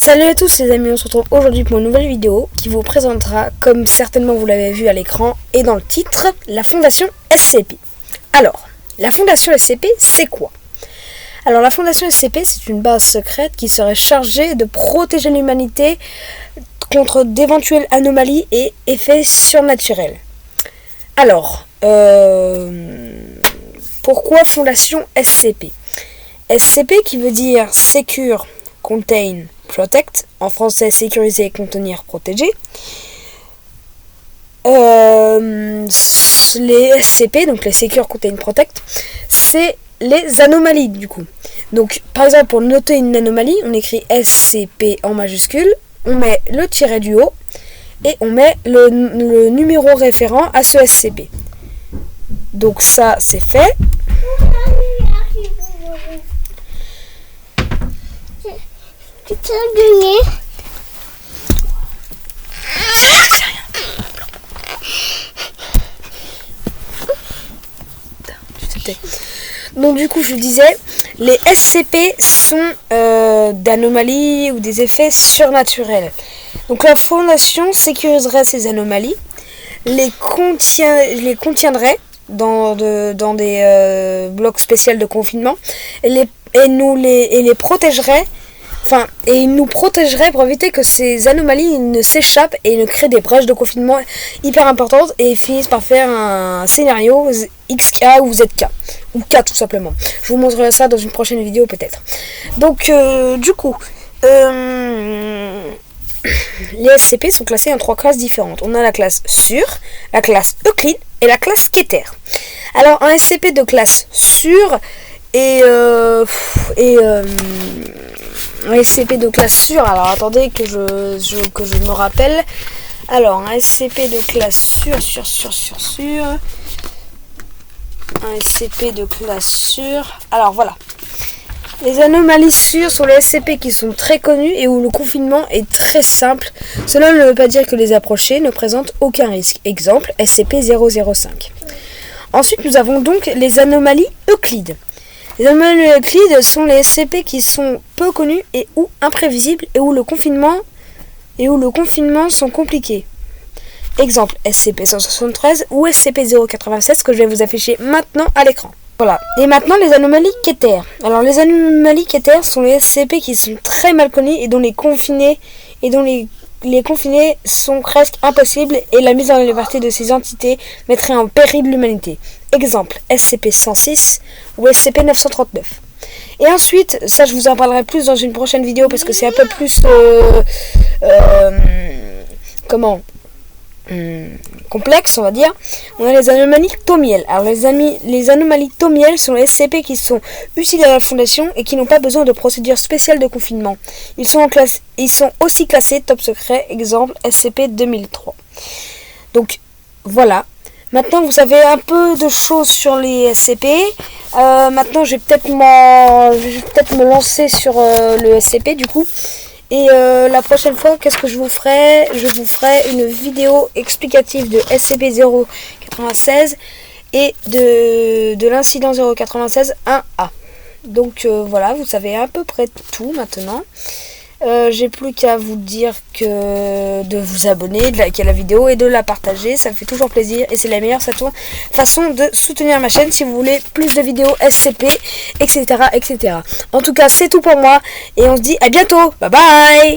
Salut à tous les amis, on se retrouve aujourd'hui pour une nouvelle vidéo qui vous présentera, comme certainement vous l'avez vu à l'écran et dans le titre, la Fondation SCP. Alors, la Fondation SCP, c'est quoi? Alors la Fondation SCP, c'est une base secrète qui serait chargée de protéger l'humanité contre d'éventuelles anomalies et effets surnaturels. Alors, pourquoi Fondation SCP? SCP qui veut dire Secure, Contain, Protect, en français sécuriser, contenir, protéger. Les SCP, donc les Secure, Contain, Protect, c'est les anomalies du coup. Donc par exemple pour noter une anomalie, on écrit SCP en majuscule, on met le tiret du haut et on met le numéro référent à ce SCP. Donc ça c'est fait. Tu peux donner. C'est rien. Donc du coup je disais, les SCP sont d'anomalies ou des effets surnaturels. Donc la Fondation sécuriserait ces anomalies, les contiendrait dans des blocs spéciaux de confinement et les protégerait. Et il nous protégerait pour éviter que ces anomalies ne s'échappent et ne créent des brèches de confinement hyper importantes et finissent par faire un scénario XK ou ZK. Ou K tout simplement. Je vous montrerai ça dans une prochaine vidéo peut-être. Donc du coup, les SCP sont classés en 3 classes différentes. On a la classe Sûre, la classe Euclide et la classe Keter. Alors un SCP de classe Sûre un SCP de classe sûre, alors attendez que je me rappelle. Alors, un SCP de classe sûre. Un SCP de classe sûre. Alors voilà. Les anomalies sûres sont les SCP qui sont très connus et où le confinement est très simple. Cela ne veut pas dire que les approcher ne présentent aucun risque. Exemple, SCP-005. Ensuite, nous avons donc les anomalies Euclides. Les anomalies Euclides sont les SCP qui sont peu connus et ou imprévisibles et où le confinement sont compliqués. Exemple SCP-173 ou SCP-096 que je vais vous afficher maintenant à l'écran. Voilà. Et maintenant les anomalies Keter. Alors les anomalies Keter sont les SCP qui sont très mal connus et dont les confinés sont presque impossibles et la mise en liberté de ces entités mettrait en péril l'humanité. Exemple, SCP-106 ou SCP-939. Et ensuite, ça je vous en parlerai plus dans une prochaine vidéo parce que c'est un peu plus complexe, on va dire. On a les anomalies Thaumiel. Alors les anomalies Thaumiel sont les SCP qui sont utiles à la Fondation et qui n'ont pas besoin de procédure spéciale de confinement. Ils sont aussi classés top secret, exemple SCP-2003. Donc voilà. Maintenant vous savez un peu de choses sur les SCP. Maintenant je vais peut-être me lancer sur le SCP du coup. Et la prochaine fois, qu'est-ce que je vous ferai? Je vous ferai une vidéo explicative de SCP-096 et de l'incident 096 1A. Donc voilà, vous savez à peu près tout maintenant. J'ai plus qu'à vous dire que de vous abonner, de liker la vidéo et de la partager. Ça me fait toujours plaisir et c'est la meilleure façon de soutenir ma chaîne si vous voulez plus de vidéos SCP, etc. En tout cas, c'est tout pour moi et on se dit à bientôt. Bye bye!